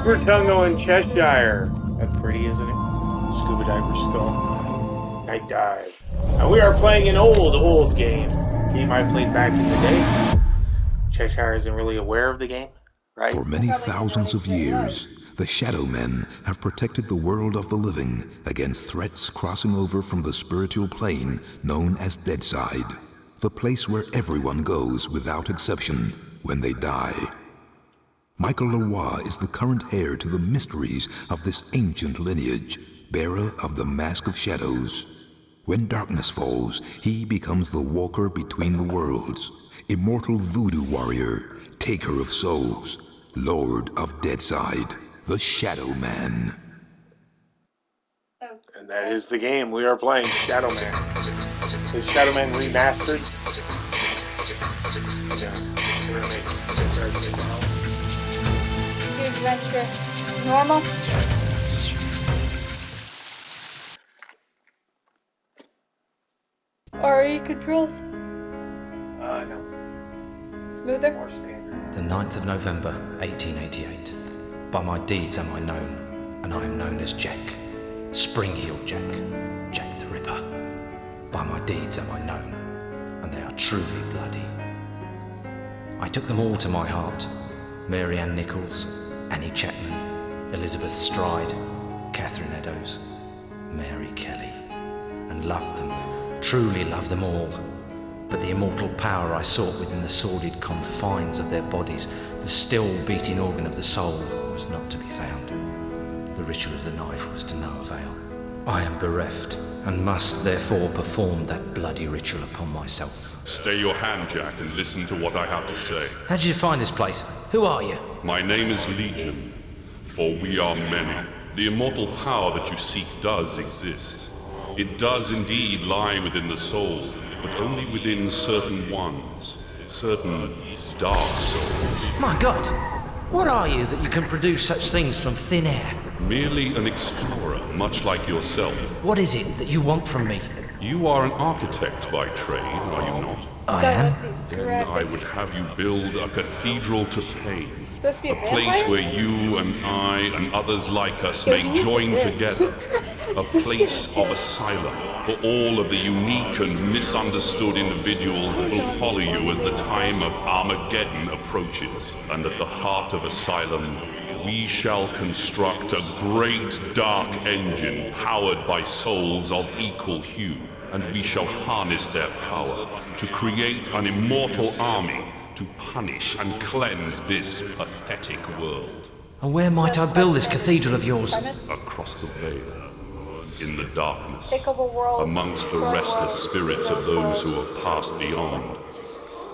Cupertungo in Cheshire. That's pretty, isn't it? Scuba diver skull. Night dive. And we are playing an old game. Game I played back in the day. Cheshire isn't really aware of the game, right? For many thousands of years, the Shadow Men have protected the world of the living against threats crossing over from the spiritual plane known as Deadside, the place where everyone goes without exception when they die. Michael Leroy is the current heir to the mysteries of this ancient lineage, bearer of the Mask of Shadows. When darkness falls, he becomes the walker between the worlds, immortal voodoo warrior, taker of souls, lord of Deadside, the Shadow Man. And that is the game we are playing, Shadow Man. Is Shadow Man Remastered? Adventure. Normal? RE controls? No. Smoother? More standard. The 9th of November, 1888. By my deeds am I known, and I am known as Jack. Spring-heeled Jack. Jack the Ripper. By my deeds am I known, and they are truly bloody. I took them all to my heart. Mary Ann Nichols, Annie Chapman, Elizabeth Stride, Catherine Eddowes, Mary Kelly, and loved them, truly loved them all. But the immortal power I sought within the sordid confines of their bodies, the still beating organ of the soul, was not to be found. The ritual of the knife was to no avail. I am bereft, and must therefore perform that bloody ritual upon myself. Stay your hand, Jack, and listen to what I have to say. How did you find this place? Who are you? My name is Legion, for we are many. The immortal power that you seek does exist. It does indeed lie within the soul, but only within certain ones, certain dark souls. My God! What are you that you can produce such things from thin air? Merely an explorer, much like yourself. What is it that you want from me? You are an architect by trade, are you not? I am. Then I would have you build a cathedral to pain. Supposed to be a Place vampire? where you and I and others like us may join together. A place of asylum for all of the unique and misunderstood individuals that will follow you as the time of Armageddon approaches. And at the heart of asylum, we shall construct a great dark engine powered by souls of equal hue. And we shall harness their power to create an immortal army to punish and cleanse this pathetic world. And where might I build this cathedral of yours? Across the veil, in the darkness, Take over world. amongst the restless spirits of those who have passed beyond,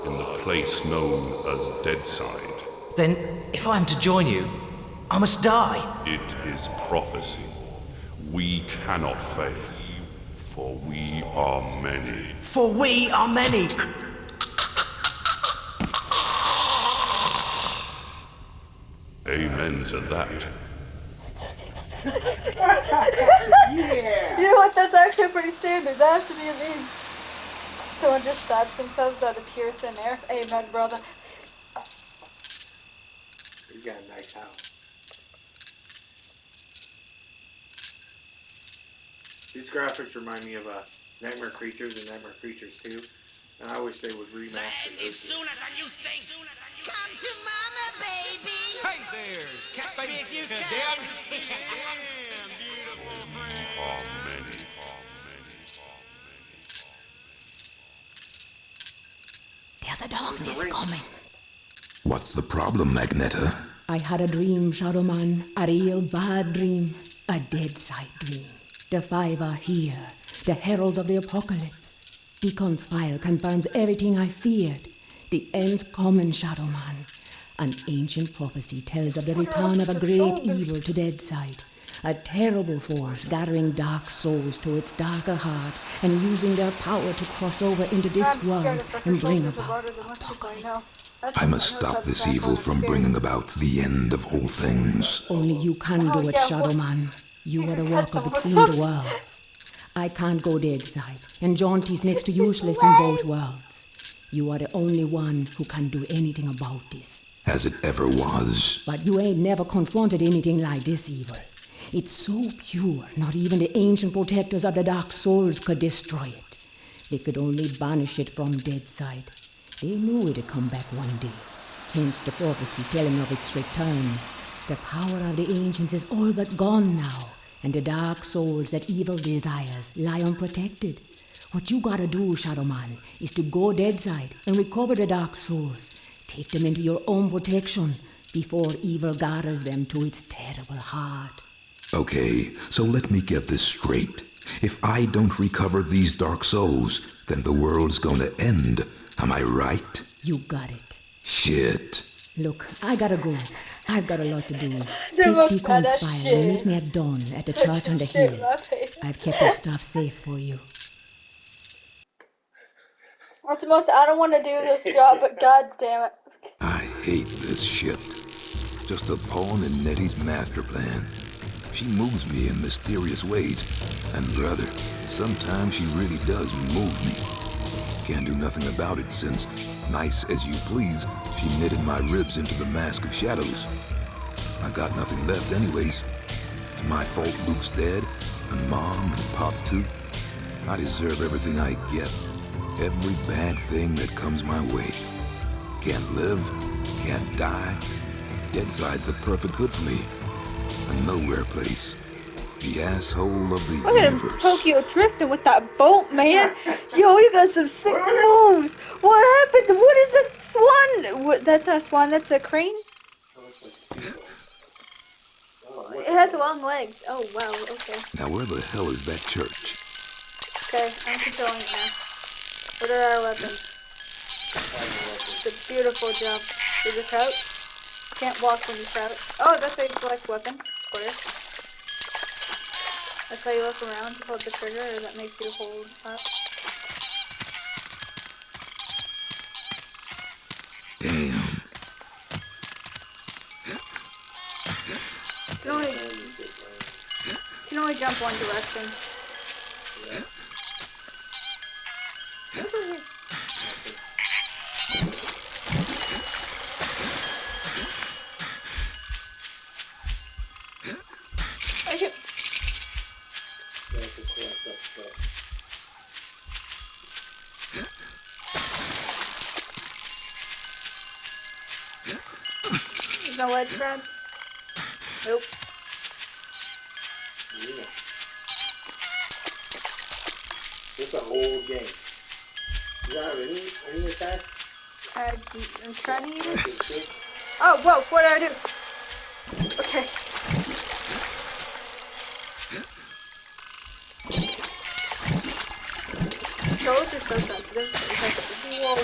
in the place known as Deadside. Then, if I am to join you, I must die. It is prophecy. We cannot fail, for we are many. For we are many. Amen to that. You know what? That's actually pretty standard. That has to be a meme. Someone just stabs themselves out of pure thin air. Amen, brother. You got a nice house. These graphics remind me of Nightmare Creatures and Nightmare Creatures 2. And I wish they would remaster those two. Come to mama, baby. Hey there, cat face, Daddy. Are many. There's a darkness coming. What's the problem, Magneta? I had a dream, Shadow Man. A real bad dream. A dead-side dream. The five are here. The heralds of the apocalypse. Deacon's file confirms everything I feared. The end's coming, Shadow Man. An ancient prophecy tells of the return of a great evil to Deadside. A terrible force gathering dark souls to its darker heart and using their power to cross over into this world and bring about apocalypse. I must stop this evil from bringing about the end of all things. Only you can do it, Shadow Man. You are the walker between the worlds. I can't go Deadside, and Jaunty's next to useless in both worlds. You are the only one who can do anything about this. as it ever was. But you ain't never confronted anything like this evil. It's so pure, not even the ancient protectors of the dark souls could destroy it. They could only banish it from Deadside. They knew it'd come back one day, hence the prophecy telling of its return. The power of the ancients is all but gone now, and the dark souls that evil desires lie unprotected. What you gotta do, Shadow Man, is to go Deadside and recover the dark souls. Take them into your own protection before evil gathers them to its terrible heart. Okay, so let me get this straight. If I don't recover these dark souls, then the world's gonna end. Am I right? You got it. Shit. Look, I gotta go. I've got a lot to do. The Take most Deacon's badass file shit. and meet me at dawn at the church on the hill. I've kept your stuff safe for you. That's the most I don't want to do this job, but god damn it. I hate this shit. Just a pawn in Nettie's master plan. She moves me in mysterious ways. And brother, sometimes she really does move me. Can't do nothing about it since, nice as you please, she knitted my ribs into the mask of shadows. I got nothing left anyways. It's my fault Luke's dead, and Mom and Pop too. I deserve everything I get. Every bad thing that comes my way. Can't live, can't die. Deadside's the perfect hood for me. A nowhere place. The asshole of the Look at him universe. Tokyo drifting with that boat, man. Yo, you got some sick moves. What happened? What is that swan? What, that's not a swan, that's a crane? It has long legs. Oh, wow, okay. Now where the hell is that church? Okay, I'm controlling it now. What are our weapons? It's a beautiful jump. Did you crouch? Can't walk when you crouch. Oh, that's how you select weapons. Square. That's how you look around to hold the trigger, or that makes you hold up. Damn. You can only jump one direction. What's over here? There's no ledge grabs? Nope. It's an old game. You don't have any attack? I'm trying to use it. Oh, whoa, what did I do? Okay. Controls are so sensitive. Whoa.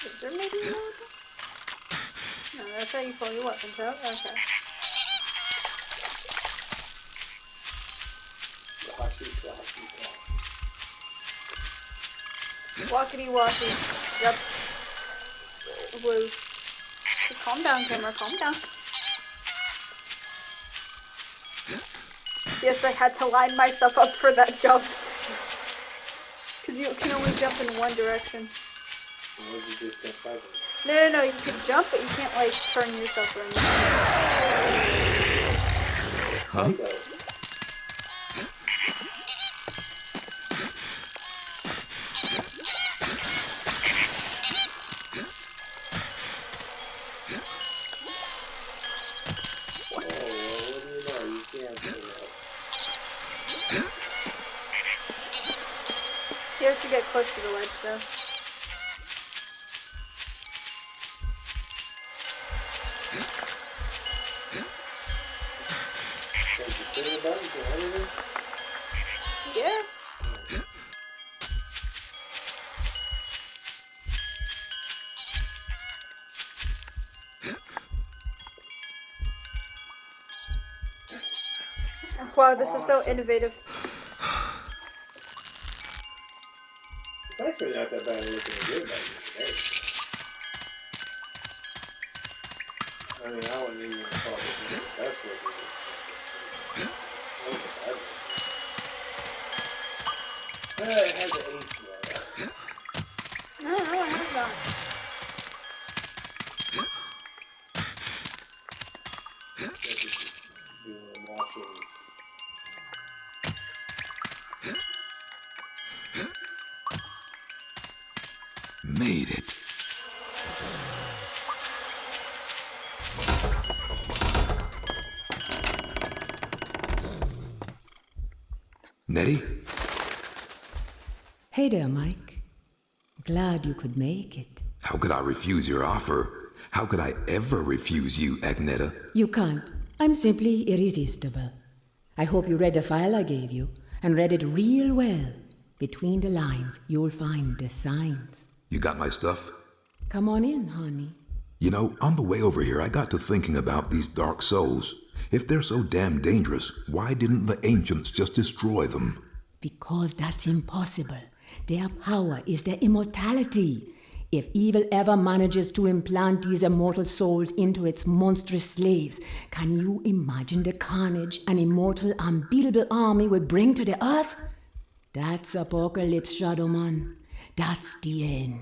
Is there maybe no? No, that's how you pull your weapons out. Okay. Walkity walkie. Yep. Blue. Calm down, camera. Calm down. Yes, I had to line myself up for that jump. Because you can only jump in one direction. No. You can jump, but you can't, like, turn yourself or anything. Huh? You have to get close to the ledge, though. Yeah. Wow, this is so innovative. It's actually not that bad looking good back in I mean, I wouldn't even call it the best looking. It hasn't aged well. No, it has not. Doing the washing. Made it. Nettie? Hey there, Mike. Glad you could make it. How could I refuse your offer? How could I ever refuse you, Agneta? You can't. I'm simply irresistible. I hope you read the file I gave you, and read it real well. Between the lines, you'll find the signs. You got my stuff? Come on in, honey. You know, on the way over here, I got to thinking about these dark souls. If they're so damn dangerous, why didn't the ancients just destroy them? Because that's impossible. Their power is their immortality. If evil ever manages to implant these immortal souls into its monstrous slaves, can you imagine the carnage an immortal, unbeatable army would bring to the earth? That's Apocalypse, Shadowman. That's the end.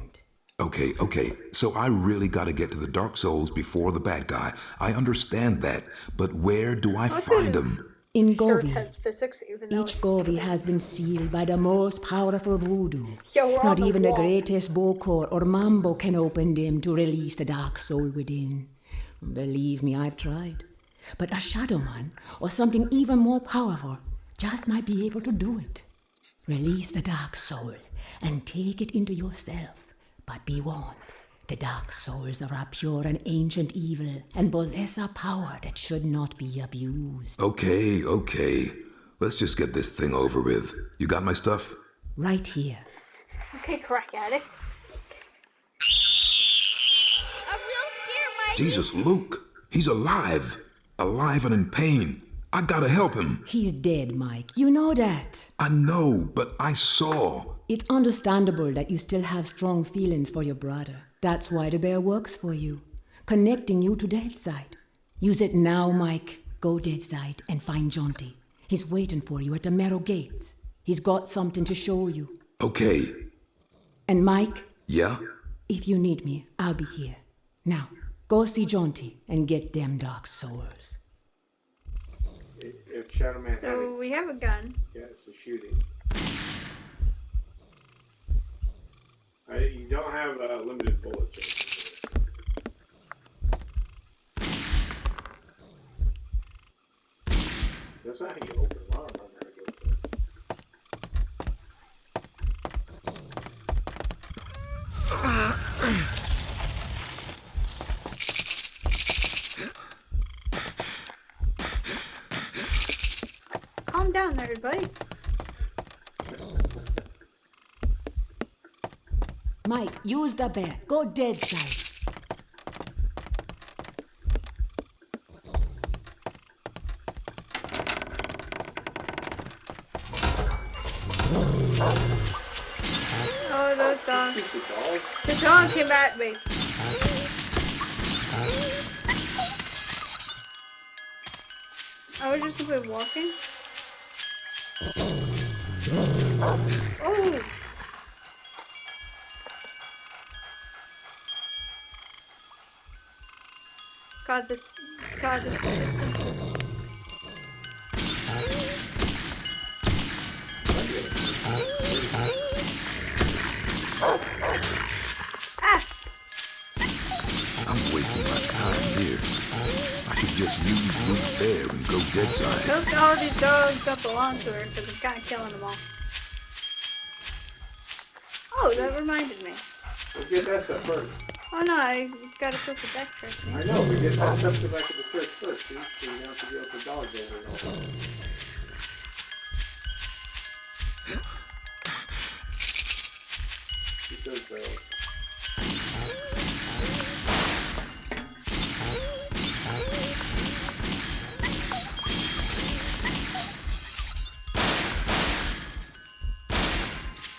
Okay, so I really gotta get to the dark souls before the bad guy. I understand that, but where do I find them? In Shirt Govi. has physics, even though Each Govi has been sealed by the most powerful voodoo. Yo, we're on Not the even the wall. greatest Bokor or Mambo can open them to release the dark soul within. Believe me, I've tried. But a shadow man, or something even more powerful, just might be able to do it. Release the dark soul and take it into yourself. But be warned, the dark souls are a pure and ancient evil and possess a power that should not be abused. Okay. Let's just get this thing over with. You got my stuff? Right here. Okay, crack addict. A real scare, Mike. Jesus, Luke! He's alive! Alive and in pain. I gotta help him. He's dead, Mike. You know that. I know, but I saw. It's understandable that you still have strong feelings for your brother. That's why the bear works for you, connecting you to Deadside. Use it now, Mike. Go Deadside and find Jonty. He's waiting for you at the Marrow Gates. He's got something to show you. Okay. And Mike, Yeah? if you need me, I'll be here. Now, go see Jonty and get them dark souls. If Shadow Man had So we have a gun. yeah, it's a shooting. You don't have limited bullets. That's not how you open them up. I'm gonna go for Calm down there, buddy. Mike, use the bear. Go Deadside. Oh, those dogs. the dog. The dog came at me. I was just simply walking. Oh! God, this. Ah! I'm wasting my time here. I could just use Luke's bear and go Deadside. Hook all these dogs don't belong to her because I'm kind of killing them all. Oh, that reminded me. We'll get that stuff first. Oh no, I gotta put the back first. I know, we get that stuff to back to the church first, see? So you don't have to deal with the dogs over and over. Keep those dogs.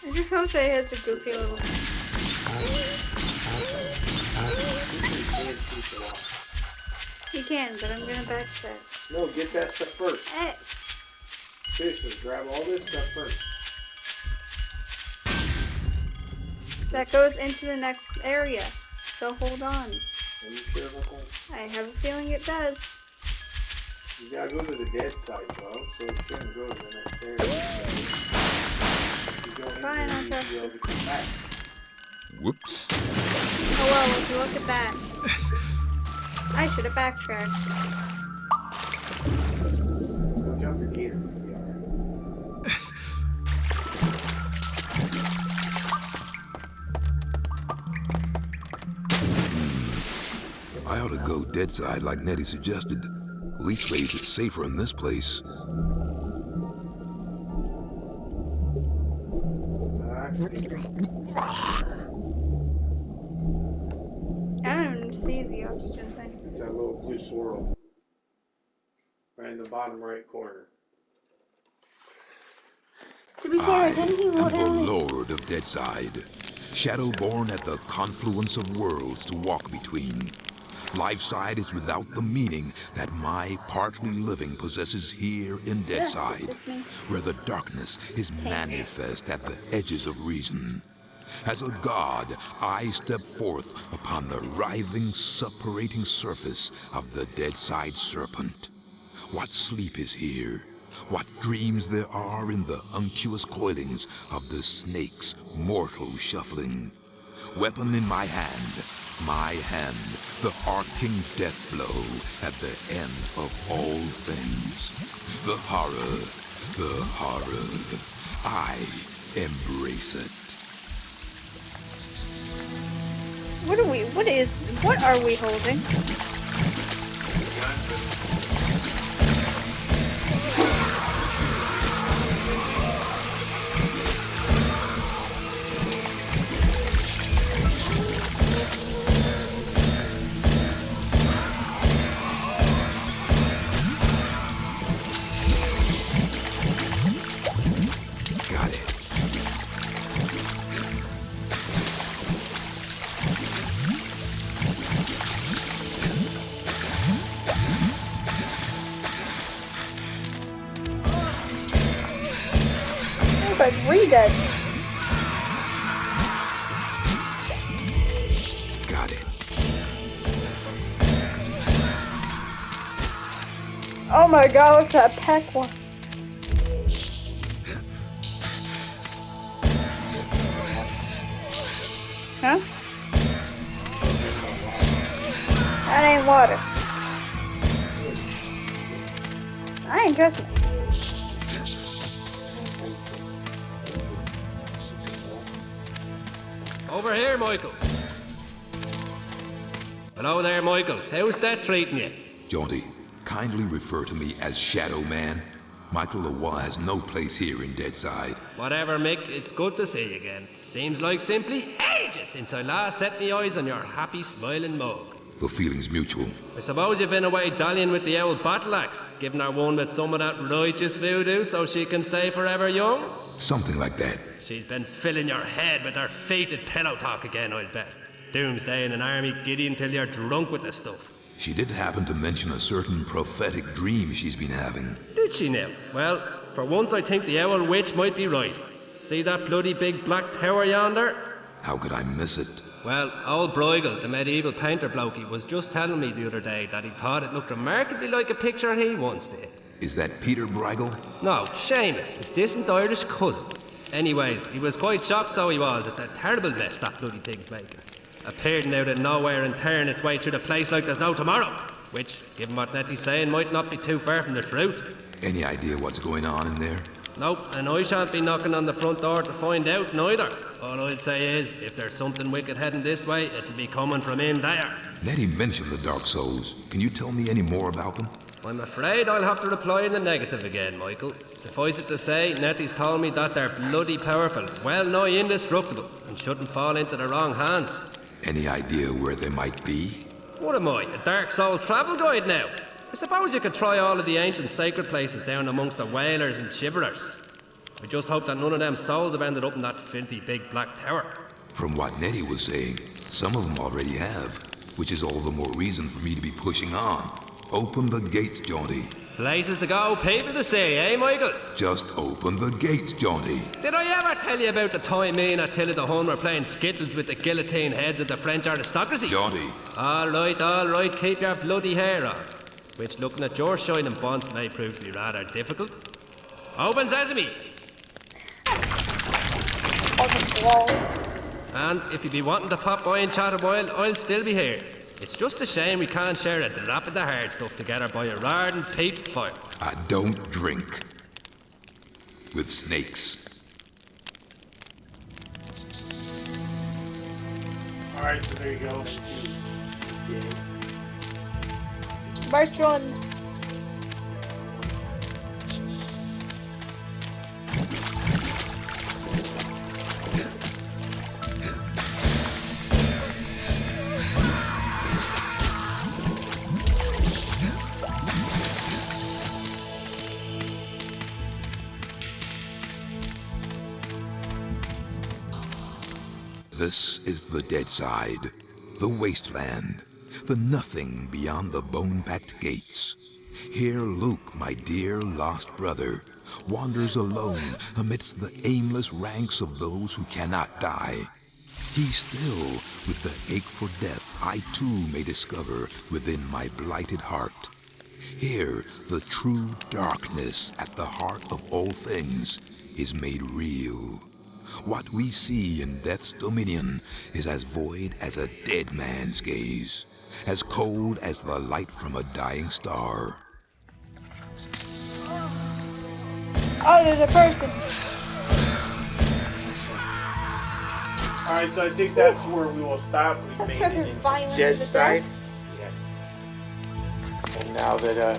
I just hope that it has a goofy little. You can, but I'm gonna backstab. No, get that stuff first. Eh. Seriously, grab all this stuff first. That goes into the next area. So hold on. Are you sure about that? I have a feeling it does. You gotta go to the dead side, bro. So it shouldn't go to the next area. If you go in Fine, there, I'll you trust should be able to come back. Whoops. Oh well, would you look at that? I should have backtracked. Go jump your gear. I ought to go dead side like Nettie suggested. Leastways, it's safer in this place. I don't even see the oxygen thing. It's that little blue swirl. Right in the bottom right corner. To be fair, I if anything am will the down. Lord of Deadside, Shadowborn at the confluence of worlds to walk between. Lifeside is without the meaning that my partly living possesses here in Deadside, where the darkness is manifest at the edges of reason. As a god, I step forth upon the writhing, suppurating surface of the Deadside serpent. What sleep is here? What dreams there are in the unctuous coilings of the snake's mortal shuffling? Weapon in my hand, the arcing death blow at the end of all things. The horror, I embrace it. What are we holding? Got it. Look like Redead. Got it. Oh my god, look at that peck one. Huh? That ain't water. I ain't trusting it. Over here, Michael. Hello there, Michael. How's that treating you? Jaunty, kindly refer to me as Shadow Man. Michael Leroy has no place here in Deadside. Whatever, Mick. It's good to see you again. Seems like simply ages since I last set me eyes on your happy, smiling mug. The feeling's mutual. I suppose you've been away dallying with the old battle axe, giving her one with some of that righteous voodoo so she can stay forever young? Something like that. She's been filling your head with her fated pillow talk again, I'll bet. Doomsday in an army giddy until you're drunk with the stuff. She did happen to mention a certain prophetic dream she's been having. Did she now? Well, for once I think the owl witch might be right. See that bloody big black tower yonder? How could I miss it? Well, old Bruegel, the medieval painter blokey, was just telling me the other day that he thought it looked remarkably like a picture he once did. Is that Peter Bruegel? No, Seamus, his distant Irish cousin. Anyways, he was quite shocked, so he was, at the terrible mess that bloody thing's making. Appearing out of nowhere and tearing its way through the place like there's no tomorrow. Which, given what Nettie's saying, might not be too far from the truth. Any idea what's going on in there? Nope, and I shan't be knocking on the front door to find out neither. All I'd say is, if there's something wicked heading this way, it'll be coming from in there. Nettie mentioned the Dark Souls. Can you tell me any more about them? I'm afraid I'll have to reply in the negative again, Michael. Suffice it to say, Nettie's told me that they're bloody powerful, well nigh indestructible, and shouldn't fall into the wrong hands. Any idea where they might be? What am I, a Dark Soul travel guide now? I suppose you could try all of the ancient sacred places down amongst the whalers and shiverers. We just hope that none of them souls have ended up in that filthy big black tower. From what Nettie was saying, some of them already have, which is all the more reason for me to be pushing on. Open the gates, Jaunty. Places to go, people to see, eh, Michael? Just open the gates, Johnny. Did I ever tell you about the time me and Attila the Hun were playing skittles with the guillotine heads of the French aristocracy? Johnny. All right, keep your bloody hair on. Which, looking at your shining bonds, may prove to be rather difficult. Open sesame! On the wall. And if you be wanting to pop by and chat a while, I'll still be here. It's just a shame we can't share a drop of the hard stuff together by a roaring peat fire. I don't drink with snakes. Alright, so there you go. March on. This is the dead side, the wasteland, the nothing beyond the bone-packed gates. Here Luke, my dear lost brother, wanders alone amidst the aimless ranks of those who cannot die. He still, with the ache for death I too may discover within my blighted heart. Here, the true darkness at the heart of all things is made real. What we see in death's dominion is as void as a dead man's gaze, as cold as the light from a dying star. Oh, there's a person. Alright, so I think that's where we will stop. We made it into dead side. Yeah. And now that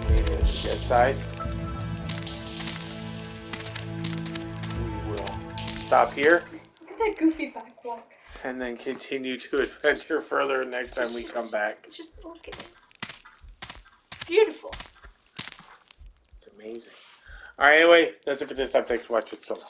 we made it into dead side, we will stop here Look at that goofy back walk. and then continue to adventure further next time we come back. Just look at it. Beautiful. It's amazing. Alright, anyway, that's it for this time. Thanks for watching. So long.